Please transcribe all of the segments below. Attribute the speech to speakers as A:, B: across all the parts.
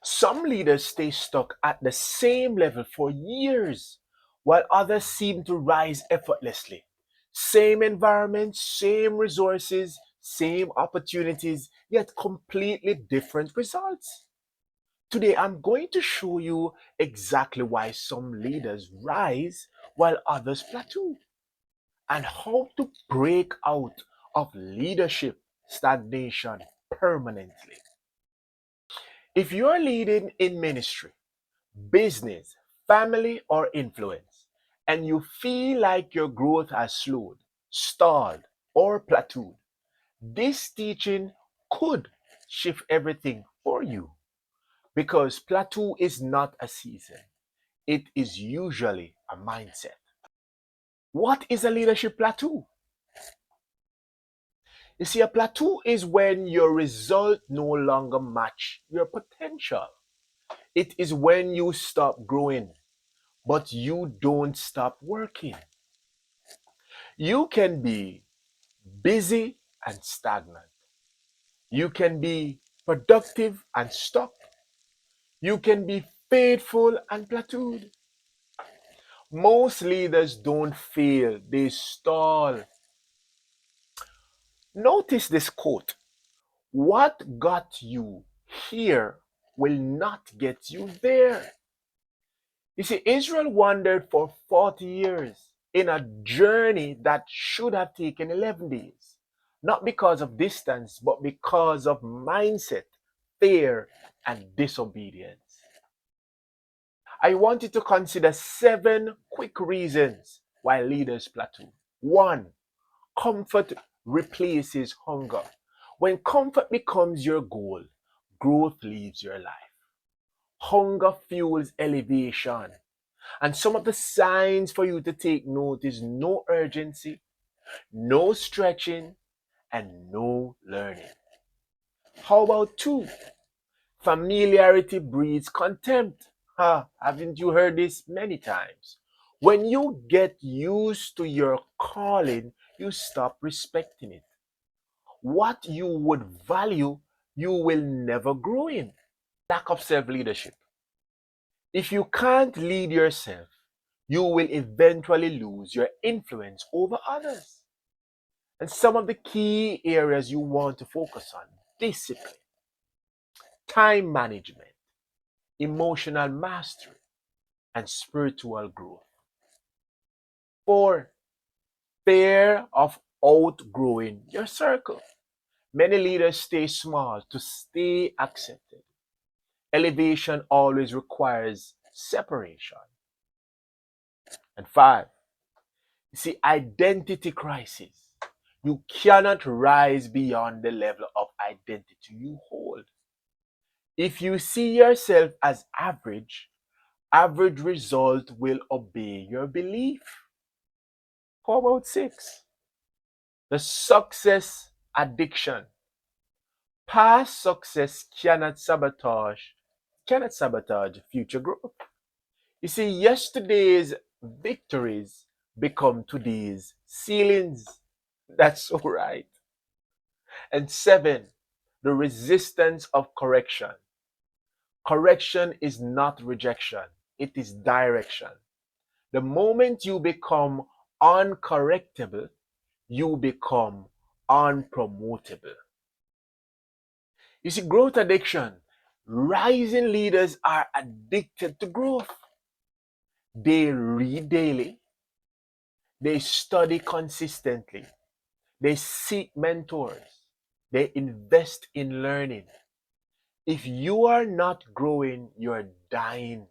A: Some leaders stay stuck at the same level for years, while others seem to rise effortlessly. Same environment, same resources, same opportunities, yet completely different results. Today, I'm going to show you exactly why some leaders rise while others plateau, and how to break out of leadership stagnation permanently. If you're leading in ministry, business, family, or influence, and you feel like your growth has slowed, stalled, or plateaued, this teaching could shift everything for you, because plateau is not a season, it is usually a mindset. What is a leadership plateau? You see, a plateau is when your result no longer match your potential. It is when you stop growing, but you don't stop working. You can be busy and stagnant. You can be productive and stuck. You can be faithful and plateaued. Most leaders don't fail, they stall. Notice this quote: what got you here will not get you there. You see, Israel wandered for 40 years in a journey that should have taken 11 days. Not because of distance, but because of mindset, fear, and disobedience. I want you to consider 7 quick reasons why leaders plateau. 1. Comfort replaces hunger. When comfort becomes your goal, growth leaves your life. Hunger fuels elevation. And some of the signs for you to take note is no urgency, no stretching, and no learning. How about 2? Familiarity breeds contempt. Haven't you heard this many times? When you get used to your calling, you stop respecting it. What you would value, you will never grow in. Lack of self leadership. If you can't lead yourself, you will eventually lose your influence over others. And some of the key areas you want to focus on: discipline, time management, emotional mastery, and spiritual growth. 4. Fear of outgrowing your circle. Many leaders stay small to stay accepted. Elevation always requires separation. And 5, you see, identity crisis. You cannot rise beyond the level of identity you hold. If you see yourself as average, average result will obey your belief. How about 6? The success addiction. Past success cannot sabotage future growth. You see, yesterday's victories become today's ceilings. That's so right. And 7, the resistance of correction. Correction is not rejection, it is direction. The moment you become uncorrectable, you become unpromotable. You see, growth addiction. Rising leaders are addicted to growth. They read daily, they study consistently, they seek mentors, they invest in learning. If you are not growing, you're dying.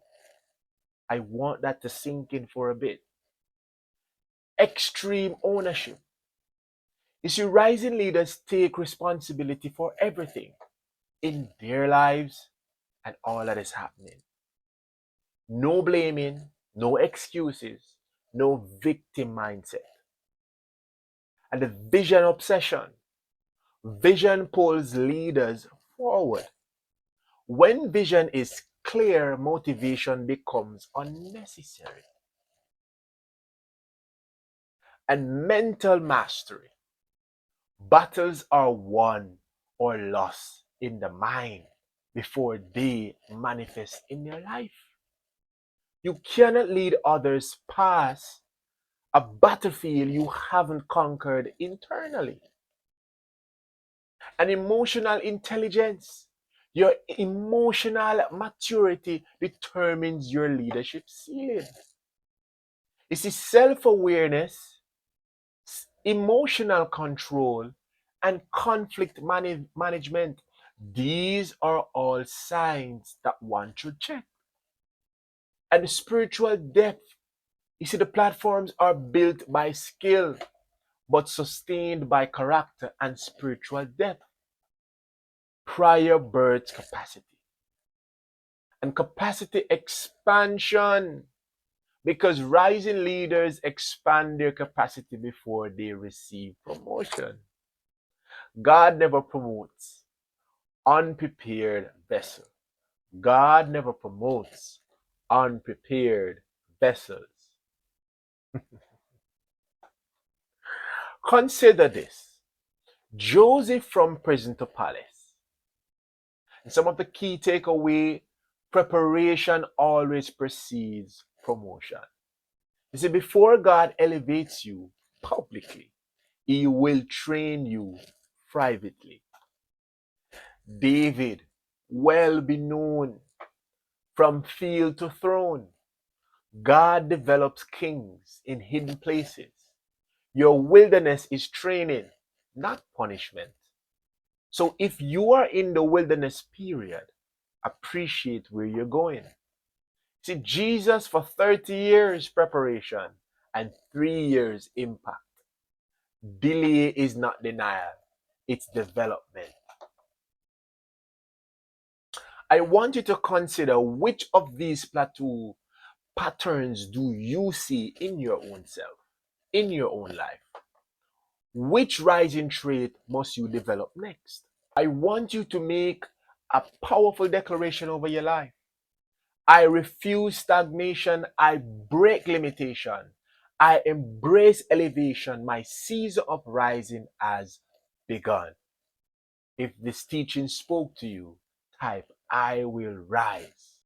A: I want that to sink in for a bit. Extreme ownership. You see, rising leaders take responsibility for everything in their lives and all that is happening. No blaming, no excuses, no victim mindset. And the vision obsession. Vision pulls leaders forward. When vision is clear, motivation becomes unnecessary. And mental mastery. Battles are won or lost in the mind. before they manifest in your life. You cannot lead others past a battlefield you haven't conquered internally. And emotional intelligence, your emotional maturity determines your leadership ceiling. You see, self awareness, emotional control, and conflict management, these are all signs that one should check. And spiritual depth, you see, the platforms are built by skill but sustained by character and spiritual depth. Prior birth capacity and capacity expansion, because rising leaders expand their capacity before they receive promotion. God never promotes unprepared vessels. God never promotes unprepared vessels. Consider this: Joseph from prison to palace. And some of the key takeaway: preparation always precedes promotion. You see, before God elevates you publicly, He will train you privately. David, well beknown from field to throne, God develops kings in hidden places. Your wilderness is training, not punishment. So if you are in the wilderness period, appreciate where you're going. See, Jesus for 30 years preparation and 3 years impact. Delay is not denial, it's development. I want you to consider, which of these plateau patterns do you see in your own self, in your own life? Which rising trait must you develop next? I want you to make a powerful declaration over your life. I refuse stagnation. I break limitation. I embrace elevation. My season of rising has begun. If this teaching spoke to you, type I will rise.